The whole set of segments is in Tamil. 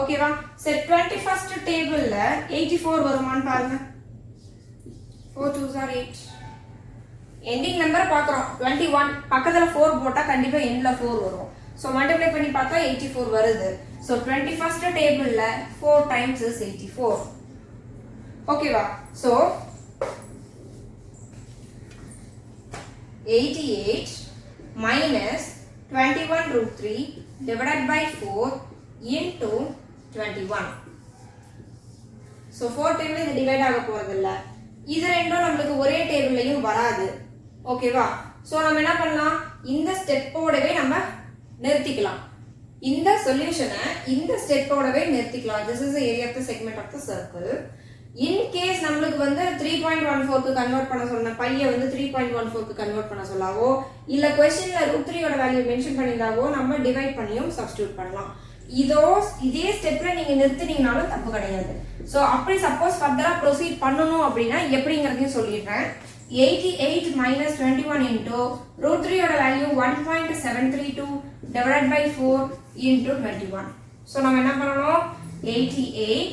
ஓகேவா? சரி 21st டேபிள்ல 84 வருமான்னு பாருங்க. 4 2s are 8. எண்டிங் நம்பர் பார்க்குறோம் 21 பக்கத்துல 4 போட்டா கண்டிப்பா எண்ட்ல 4 வரும். ஸோ மல்டிப்ளை பண்ணி பார்த்தா 84 வருது. ஸோ 21st டேபிள்ல 4 times is 84. ஓகேவா? So 88 minus 21 root 3 divided by 4 into 21. So 4 table இது டிவைட் ஆக போறது இல்ல. இது ரெண்டும் நமக்கு ஒரே டேபிள்லயும் வராது. ஓகேவா? சோ நம்ம என்ன பண்ணலாம்? இந்த ஸ்டெப்போடவே நம்ம நிறுத்திக்கலாம். இந்த சொல்யூஷனை இந்த ஸ்டெப்போடவே நிறுத்திக்கலாம். This is the area of the segment of the circle. In case நம்மளுக்கு வந்து 3.14 க்கு கன்வர்ட் பண்ண சொன்ன பையை வந்து 3.14 க்கு கன்வர்ட் பண்ண சொல்லாவோ இல்ல क्वेश्चनல √3 ஓட வேல்யூ மென்ஷன் பண்ணிருந்தாவோ நம்ம டிவைட் பண்ணியும் சப்ஸ்டிட்யூட் பண்ணலாம். இதே ஸ்டெப்ல நீங்க நிறுத்தினீங்கனாலும் தப்பு கிடையாது. சோ அப்படி சப்போஸ் ஃபர்தரா ப்ரோசீட் பண்ணனும் அப்படினா எப்படிங்கறதையும் சொல்லிடுறேன். 88 minus 21 into √3 ஓட value 1.732 divided by 4 into 21. So நம்ம என்ன பண்ணனும்? 88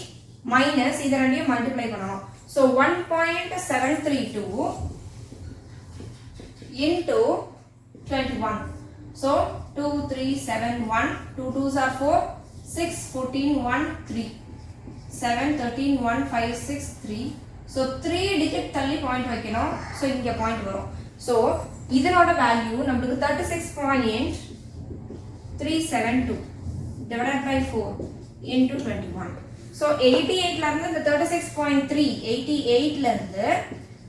minus இத ரெண்டையும் மல்டிப்ளை பண்ணனும். So 1.732 into 21. So 2 3 7 1 2 2s are 4 6 14 1 3 7 13 1 5 6 3. So 3 digit தள்ளி பாயிண்ட் வைக்கணும். So இங்க பாயிண்ட் வரும். So இதனோட வேல்யூ நமக்கு 36.372 divided by 4 into 21. So 88 ல இருந்து இந்த 36.3 88 ல இருந்து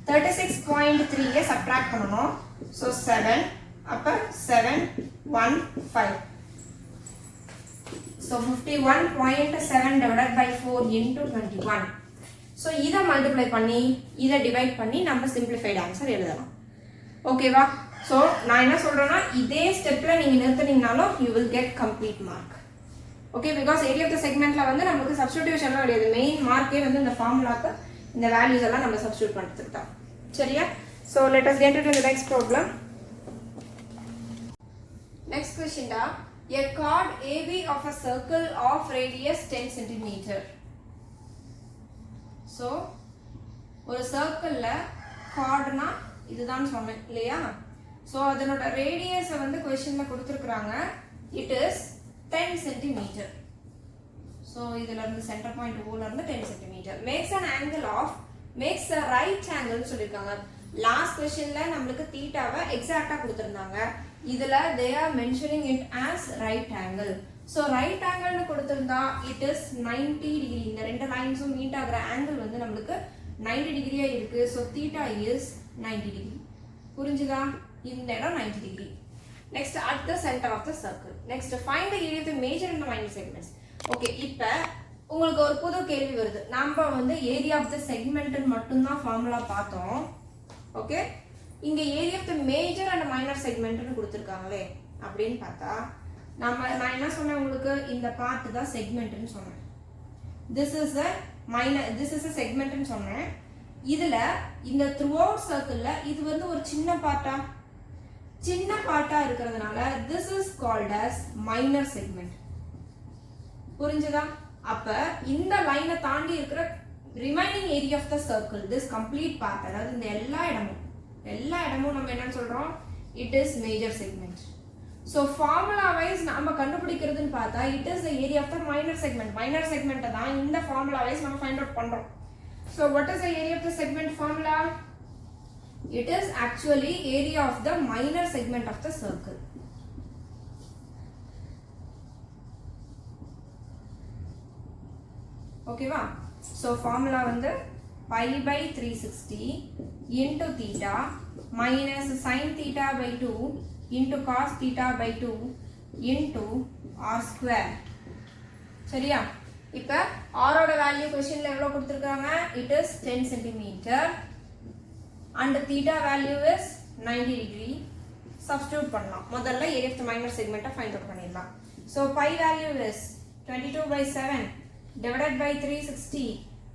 36.3 ய சப்ட்ராக்ட் பண்ணனும். So 7 அப்ப 7 1 5. So 51.7 divided by 4 into 21. So இத மல்டிப்ளை பண்ணி இத டிவைட் பண்ணி நம்ம சிம்பிளிஃபைட் ஆன்சர் எழுதலாம். ஓகேவா? சோ நான் என்ன சொல்றேன்னா இதே ஸ்டெப்ல நீங்க நிறுத்தினீங்கனாலும் you will get complete mark. Okay, because area of the segmentல வந்து நமக்கு சப்ஸ்டிடியூஷன்லாம் கிடையாது. மெயின் மார்க்கே வந்து இந்த ஃபார்முலாக்கு இந்த வேல்யூஸ் எல்லாம் நம்ம சப்ஸ்டிட்யூட் பண்ணிட்டு தான். சரியா? So let us get into the next problem. Next question da, a chord AB of a circle of radius 10 cm. So ஒரு சர்க்கிள்ல chordனா இதுதான் சொன்னேன் இல்லையா? So அதனோட ரேடியஸ் வந்து क्वेश्चनல கொடுத்திருக்காங்க. It is 10 cm. So இதுல இருந்து சென்டர் பாயிண்ட் O ல இருந்து 10 cm. Makes an angle of makes a right angle சொல்லிருக்காங்க. லாஸ்ட் क्वेश्चनல நமக்கு தீட்டாவை எக்ஸாக்ட்டா கொடுத்திருந்தாங்க. இதுல they are mentioning it as right angle. So right angle னு கொடுத்திருந்தா it is 90 degree. இந்த ரெண்டு லைன்ஸும் மீட் ஆகுற ஆங்கிள் வந்து நமக்கு 90 டிகிரியா இருக்கு. So theta is 90 degree. புரிஞ்சுதா? இந்த இடம் 90 degree. Next at the center of the circle. Next find the area of the major and the minor segments. Okay, இப்ப உங்களுக்கு ஒரு புது கேள்வி வருது. நாம வந்து area of the segment மட்டும் தான் ஃபார்முலா பார்த்தோம். ஓகே, இங்க area of the major and minor segment னு கொடுத்திருக்காங்களே அப்படினு பார்த்தா நான் என்ன சொன்னேன் உங்களுக்கு இந்த பார்ட் தான் segment னு சொன்னேன். This is a segment னு சொன்னேன். இதுல இந்த throughout circle ல இது வந்து ஒரு சின்ன பார்ட்டா இருக்கிறதுனால this is called as minor segment. புரிஞ்சுதா? அப்ப இந்த லைனை தாண்டி இருக்கிற remaining area of the circle, this complete part, அதாவது இந்த எல்லா இடமும் நம்ம என்ன சொல்றோம்? It is major segment. So formula wise நாம கண்டுபிடிக்கிறதுன்னு பார்த்தா it is the area of the minor segment. Minor segment தான் இந்த formula wise நம்ம find out பண்றோம். So what is the area of the segment formula? It is actually area of the minor segment of the circle. Okay va? So formula வந்து pi by 360 into theta minus sin theta by 2 into cos theta by 2 into r square. சரியா? இப்ப r ஓட வேல்யூ क्वेश्चनல எவ்வளவு கொடுத்திருக்காங்க? It is 10 cm and theta value is 90 degree. Substitute பண்ணலாம். முதல்ல area of the minor segment find out பண்ணிடலாம். So pi value is 22/7 divided by 360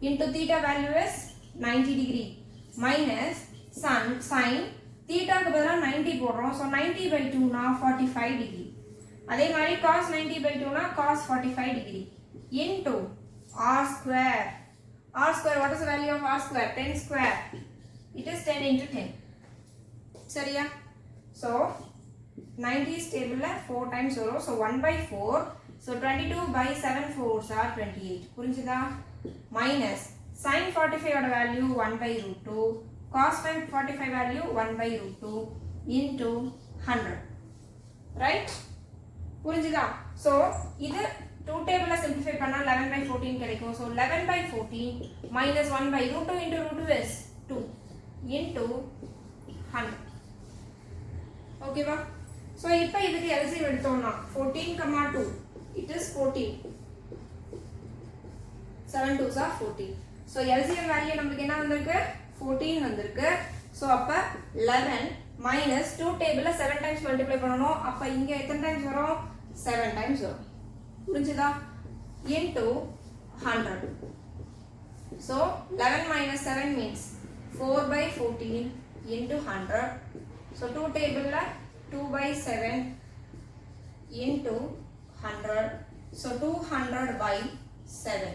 into theta value is 90 degree minus sin theta க்கு பதிலா 90 போடுறோம். So 90/2 னா 45 degree. அதே மாதிரி cos 90/2 னா cos 45 degree. into r square. R square, what is the value of r square? 10 square. It is 10 into 10. சரியா? So 90 is table 4 times வரும். So 1 by 4. So 22 by 7 4s are 28. புரிஞ்சுதா? Minus sin 45 ஓட value 1 by root 2. Cos 45 value 1 by root 2 into 100. Right? புரிஞ்சுதா? So இது 2 table simplify பண்ணா 11 by 14 கிடைக்கும். So 11 by 14 minus 1 by root 2 into root 2 is 2 into 100. Okay வா? So இப்போ இதுக்கு LCM எடுத்தோம்னா 14, 2 it is 14. 7 2s are 14. So LCM value நமக்கு என்ன வந்திருக்கு? 14 வந்திருக்கு. So அப்ப 11 minus 2 table 7 times multiply பண்ணனும். அப்ப இங்க எத்தனை times வரும்? 7 times வரும். புரிஞ்சுதா? into 100. So 11 minus 7 means 4 by 14 into 100. So 2 table 2 by 7 into 100. So 200 by 7.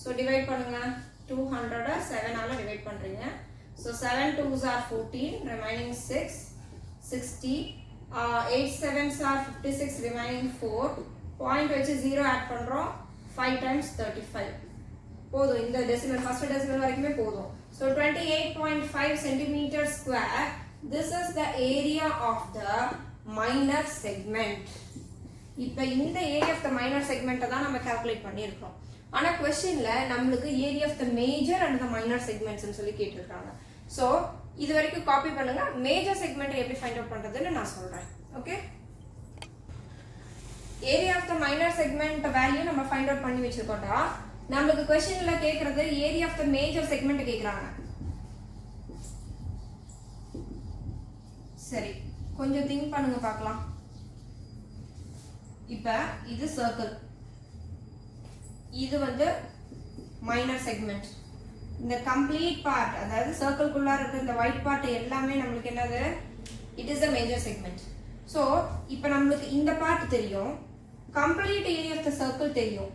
So divide பண்ணுங்க. 200 7 ஆல divide பண்றீங்க. So 7 2s are 14, remaining 6, 60. 8 7s are 56, remaining 4. Point வச்சு 0 add பண்றோம். 5 times 35. போதும், இந்த decimal first decimal வரைக்குமே போதும். So 28.5 centimeter square. This is the area of the minor segment. இப்போ இந்த area of the minor segment தான் நம்ம calculate பண்ணியிருக்கோம். ஆனா questionல நம்மளுக்கு area of the major and the minor segments னு சொல்லி கேட்டிருக்காங்க. So இது வரைக்கும் காப்பி பண்ணுங்க. மேஜர் செக்மெண்ட் எப்படி ஃபைண்ட் அவுட் பண்றதுன்னு நான் சொல்றேன். Okay, area of the minor segment value நம்ம ஃபைண்ட் அவுட் பண்ணி வச்சிருக்கோம்டா. நமக்கு क्वेश्चनல கேக்குறது area of the major segment கேக்குறாங்க. சரி, கொஞ்சம் திங்க் பண்ணுங்க பார்க்கலாம். இப்போ இது சர்க்கிள், இது வந்து மைனர் செக்மெண்ட். இந்த கம்ப்ளீட் பார்ட், அதாவது சர்க்கிள்குள்ள இருக்க இந்த ஒயிட் பார்ட் எல்லாமே நமக்கு என்னது? It is the major segment. So இப்போ நம்மளுக்கு இந்த பார்ட் தெரியும், complete area of the circle தெரியும்.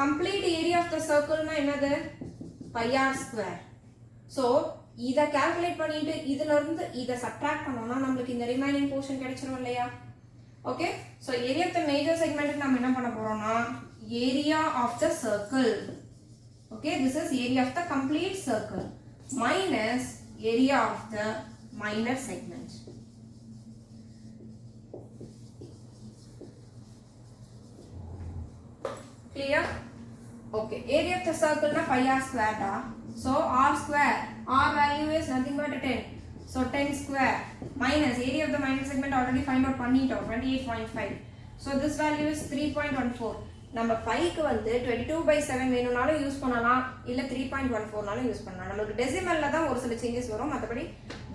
கம்ப்ளீட் ஏரியா ஆஃப் த சர்க்கிள்னா என்னது? πr square. ஸோ இதை கால்குலேட் பண்ணிட்டு இதுல இருந்து இதை சப்ட்ராக்ட் பண்ணோம்னா நம்மளுக்கு இந்த ரிமைனிங் போர்ஷன் கிடைச்சிரும் இல்லையா? Okay, so area of the major செக்மெண்ட்டுக்கு நம்ம என்ன பண்ண போறோம்னா area of the circle. Okay, this is area of the complete circle minus area of the minor segment. Clear? Okay, area of the circle na pi r square da. So r square, r value is nothing but 10. So 10 square minus area of the minor segment already find out பண்ணிட்டோம் 28.5. So this value is 3.14. நம்ம பைக்கு வந்து 22/7 வேணும்னாலும் யூஸ் பண்ணலாம், இல்லை 3.14நாலும் யூஸ் பண்ணலாம். நமக்கு டெசிமலில் தான் ஒரு சில சேஞ்சஸ் வரும், மற்றபடி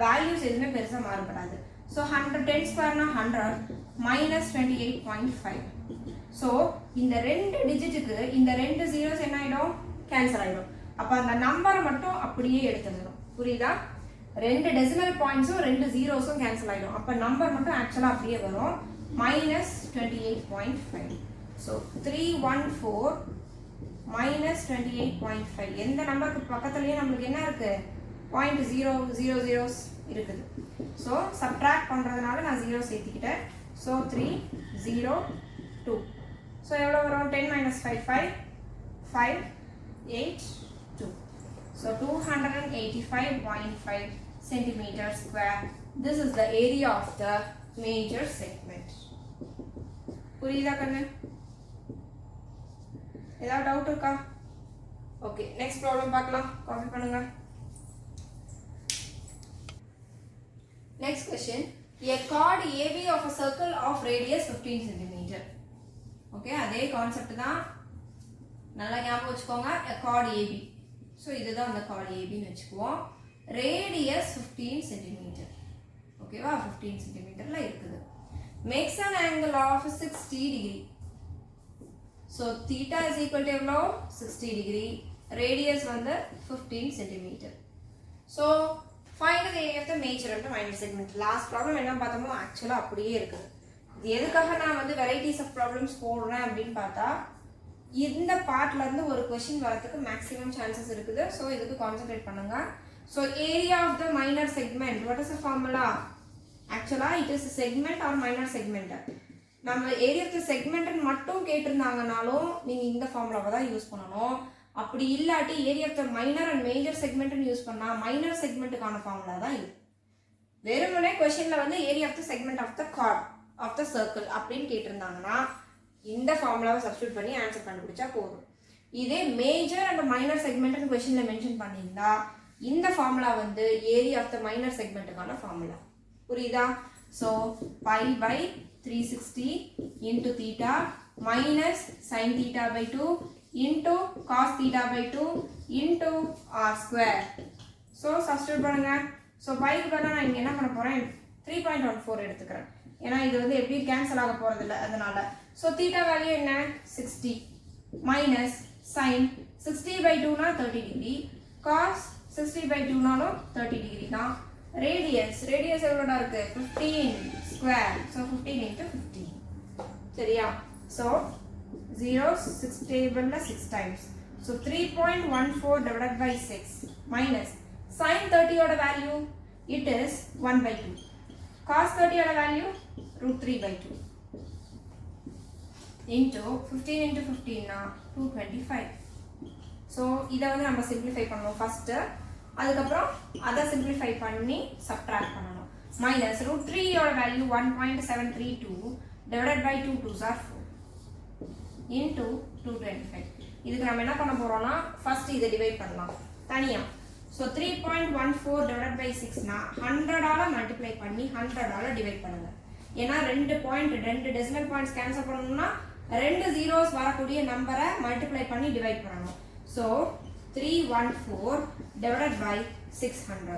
வேல்யூஸ் எதுவுமே பெருசாக மாறுபடாது. ஸோ 10 ஸ்கொயர்னா 100 minus 28.5. ஸோ இந்த ரெண்டு டிஜிட்டுக்கு இந்த ரெண்டு ஜீரோஸ் என்ன ஆகிடும்? கேன்சல் ஆகிடும். அப்போ அந்த நம்பரை மட்டும் அப்படியே எடுத்துடணும். புரியுதா? ரெண்டு டெசிமல் பாயிண்ட்ஸும் ரெண்டு ஜீரோஸும் கேன்சல் ஆகிடும். அப்போ நம்பர் மட்டும் ஆக்சுவலாக அப்படியே வரும் minus 28.5. So 314 minus 28.5. எந்த நம்பருக்கு பக்கத்துலயே நமக்கு என்ன இருக்கு? 0.000 இருக்குது. ஸோ சப்ட்ராக்ட் பண்ணுறதுனால நான் 0 சேர்த்திக்கிட்டேன். ஸோ 302. ஸோ எவ்வளோ வரும்? 10 minus 5 5 5 8 2. So 285.5 centimeter square. This is the area of the major segment. புரியுதா கண்ணு? ஏதாவது டவுட் இருக்கா? ஓகே, நெக்ஸ்ட் ப்ராப்ளம் பார்க்கலாம். காப்பி பண்ணுங்க. Next question, a chord AB of a circle of radius 15 cm. Okay, அதே கான்செப்ட் தான், நல்லா ஞாபகம் வச்சுக்கோங்க. a chord AB. ஸோ இதுதான் அந்த chord AB ன்னு வச்சுக்குவோம். Radius 15 cm. ஓகேவா? 15 cm இருக்குது. makes an angle of 60 degree. So theta is equal to எவ்வளோ? 60 degree. Radius வந்து 15 cm. So find the area of the major and the minor segment. Last problem என்ன பார்த்தோமோ ஆக்சுவலாக அப்படியே இருக்குது. இது எதுக்காக நான் வந்து வெரைட்டிஸ் ஆஃப் ப்ராப்ளம்ஸ் போடுறேன் அப்படின்னு பார்த்தா, இந்த பார்ட்ல இருந்து ஒரு क्वेश्चन வரதுக்கு மேக்ஸिमम சான்சஸ் இருக்குது சோ இதுக்கு கான்சென்ட்ரேட் பண்ணுங்க so area of the minor segment what is the formula actually it is a segment or minor segment நம்ம ஏரியா ஆஃப் தி செக்மெண்ட் மட்டும் கேட்டிருந்தாங்கனாலும் நீங்க இந்த ஃபார்முலாவை தான் யூஸ் பண்ணணும் அப்படி இல்லாட்டி area of the minor and major segment use பண்ணா மைனர் செக்மெண்ட்டுக்கான ஃபார்முலா தான் இது வெறுமனே क्वेश्चनல வந்து area of the segment of the chord of the circle அப்படினு கேட்டிருந்தாங்கன்னா இந்த ஃபார்முலாவை சப்ஸ்டிட்யூட் பண்ணி ஆன்சர் கண்டுபிடிச்சா போதும் இதே மேஜர் அண்ட் மைனர் செக்மெண்ட்னு क्वेश्चनல மென்ஷன் பண்ணியிருந்தா இந்த ஃபார்முலா வந்து ஏரியா ஆஃப் தி மைனர் செக்மெண்ட்டுக்கான ஃபார்முலா புரியுதா so pi by 360 into theta minus sin theta by 2 into cos theta by 2 into r square. So substitute பண்ணுங்க. So pi க்கு பதிலா நான் இங்க என்ன பண்ண போறேன் 3.14 எடுத்துக்கிறேன். ஏன்னா இது வந்து எப்படி கேன்சல் ஆக போறது இல்ல அதனால. So theta வேல்யூ என்ன 60 minus sin 60 by 2 னா 30 degree cos 60 by 2 னாலும் 30 degree தான். Radius எவ்வளோடா இருக்கு 15 square so 15 into 15 சரியா so 0 6 table 6 times so 3.14 divided by 6 minus sin 30 oda value it is 1 by 2 cos 30 oda value root 3 by 2 into 15 into 15 na 225 so இத வந்து நம்ம simplify பண்ணுவோம் first அதுக்கப்புறம் அதை simplify பண்ணி subtract பண்ணணும் minus root 3 ஓட value 1.732 divided by 2 2s are 4 into 225 இதுக்கு நம்ம என்ன பண்ண போறோம்னா first இதை divide பண்ணலாம் தனியா so 3.14 divided by 6 னா 100 ஆல multiply பண்ணி 100 ஆல divide பண்ணுங்க ஏன்னா ரெண்டு decimal points cancel பண்ணனும்னா ரெண்டு zeros வரக்கூடிய நம்பரை multiply பண்ணி divide பண்ணனும் so 314 divided by 600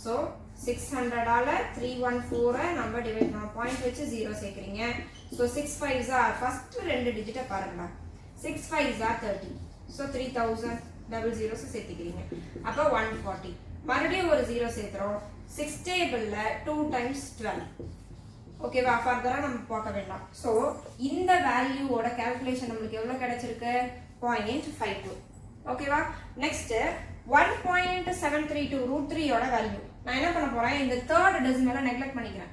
so 600 ஆல 314 நம்ம டிவைட் பண்ணோம் பாயிண்ட் வச்சு 0 சேர்க்கறீங்க so 6 5s are first ரெண்டு டிஜிட்ட பாருங்க 6 5s are 30 so 3000 double zeros சேர்த்துக்கிறீங்க அப்ப 140 மறுபடியும் ஒரு 0 சேர்த்துறோம் 6 டேபிள்ல 2 times 12 ஓகேவா ஃபர்தரா நம்ம பார்க்க வேண்டாம் சோ இந்த வேல்யூவோட கால்குலேஷன் நமக்கு எவ்வளவு கிடைச்சிருக்கு 0.52 ஓகேவா நெக்ஸ்ட் 1.732 root 3 ஓட வேல்யூ நான் என்ன பண்ண போறேன் இந்த third decimal நெக்லெக்ட் பண்ணிக்கிறேன்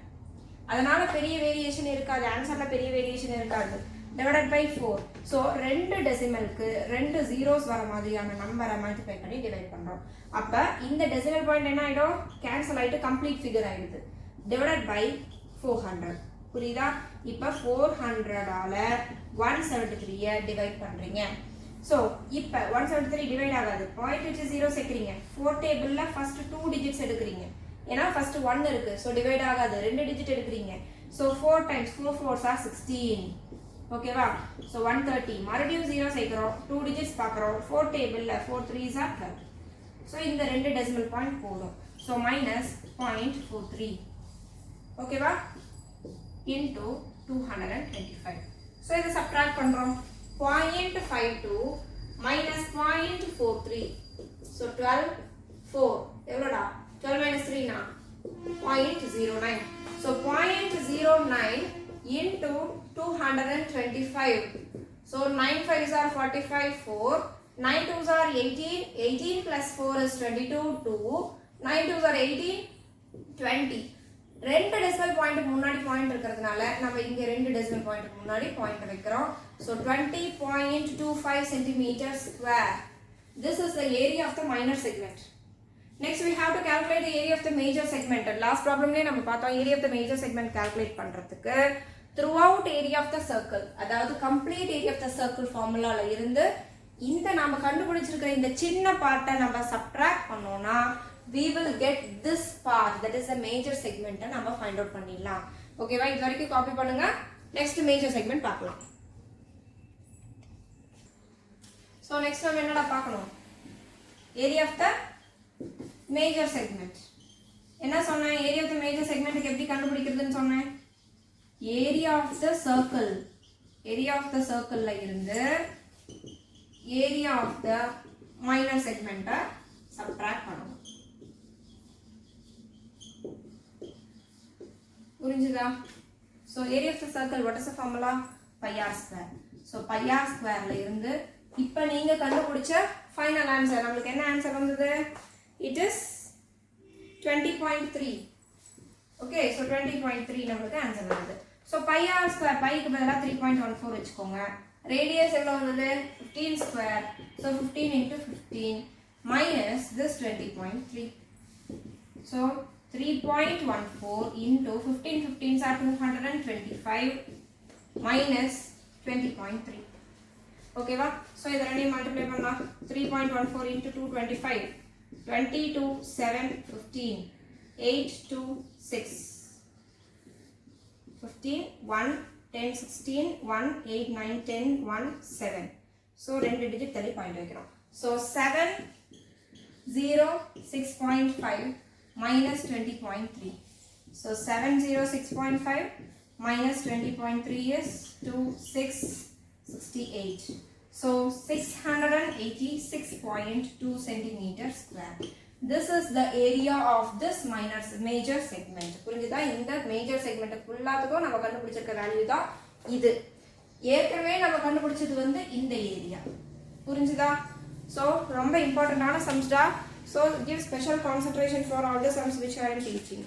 அதனால பெரிய வேரியேஷன் இருக்காது ஆன்சர்ல பெரிய வேரியேஷன் இருக்காது divided by 4 so ரெண்டு டெசிமலுக்கு ரெண்டு zeros வர மாதிரியான நம்பரை மல்டிப்ளை பண்ணி டிவைட் பண்றோம் அப்ப இந்த டெசிமல் பாயிண்ட் என்ன ஆயிடும் கேன்சல் ஆயிட்டு கம்ப்ளீட் ஃபிகர் ஆயிடுது divided by 400 புரியுதா இப்ப 400 ஆல 173 ஐ டிவைட் பண்றீங்க so இப்ப 173 டிவைட் ஆகாது பாயிண்ட் which is 0 சேர்க்கறீங்க 4 டேபிள்ல ஃபர்ஸ்ட் 2 டிஜிட்ஸ் எடுக்கறீங்க ஏனா ஃபர்ஸ்ட் 1 இருக்கு so டிவைட் ஆகாது ரெண்டு digit எடுக்கறீங்க so 4 times 4 4s are 16 ஓகேவா so 130 மறுபடியும் 0 சேர்க்கறோம் 2 டிஜிட்ஸ் பார்க்கறோம் 4 டேபிள்ல 4 3s are 12 so இந்த ரெண்டு டெசிமல் பாயிண்ட் போடும் so minus 0.43 ஓகேவா into 225 so இத சப்ட்ராக்ட் பண்றோம் 0.52 minus 0.43 so 12 4 எவ்வளவுடா 12 minus 3 னா 0.09 so 0.09 into 225 so 9 5s are 45 4 9 2s are 18 18 plus 4 is 22 2 9 2s are 18 20 ரெண்டு டெசிமல் பாயிண்ட்க்கு முன்னாடி பாயிண்ட் இருக்குறதுனால நம்ம இங்க ரெண்டு டெசிமல் பாயிண்ட்க்கு முன்னாடி பாயிண்ட் வைக்கிறோம் so 20.25 cm square this is the area of the minor segment next we have to calculate the area of the major segment last problemலயே நம்ம பார்த்தோம் area of the major segment calculate பண்றதுக்கு throughout area of the circle அதாவது complete area of the circle formulaல இருந்து இந்த நாம கண்டுபிடிச்சிருக்கிற இந்த சின்ன பார்ட்டை நம்ம subtract பண்ணோம்னா we will get this part that is a major segment நம்ம find out பண்ணிடலாம் ஓகேவா இது வரைக்கும் காப்பி பண்ணுங்க next major segment பார்க்கலாம் so next நம்ம என்னடா பார்க்கணும் area of the major segment என்ன சொன்னேன் area of the major segment எப்படி கண்டுபிடிக்கிறதுன்னு சொன்னேன் area of the circle ல இருந்து area of the minor segment subtract பண்ணணும் புரிஞ்சுதா so area of the circle what is the formula pi r square so pi r ஸ்கொயர்ல இருந்து இப்போ நீங்க கண்டுபிடிச்ச ஃபைனல் ஆன்சர் நம்மளுக்கு என்ன ஆன்சர் வந்தது? It is 20.3. ஓகே, ஸோ 20.3 நம்மளுக்கு ஆன்சர் வருது. ஸோ பையார் ஸ்கொயர் பைக்கு பதிலாக 3.14 வச்சுக்கோங்க. ரேடியஸ் எவ்வளோ வந்தது? 15 square. So 15 into 15 minus this 20.3. So 3.14 into 15 15s are 225 minus 20.3. Okay va? So இத ரெண்டையும் மல்டிப்ளை பண்ணா 3.14 into 225 22 7 15 8 2 6 15 1 10 16 1 8 9 10 1 7. So ரெண்டு டிஜிட் தள்ளி பாயிண்ட் வைக்கிறோம். So 7 0 6.5 minus 20.3. So 706.5 minus 20.3 is 2668. So 686.2 centimeters square. This is the area of this major segment. புரிஞ்சுதா? இந்த மேஜர் செக்மெண்ட் ஃபுல்லாத்துக்கும் நம்ம கண்டுபிடிச்சிருக்க வேல்யூ தான் இது. ஏற்கனவே நம்ம கண்டுபிடிச்சது வந்து இந்த ஏரியா. புரிஞ்சுதா? So ரொம்ப இம்பார்ட்டன்டான சம்ஸ்டா. So give special concentration for all the sums which I am teaching.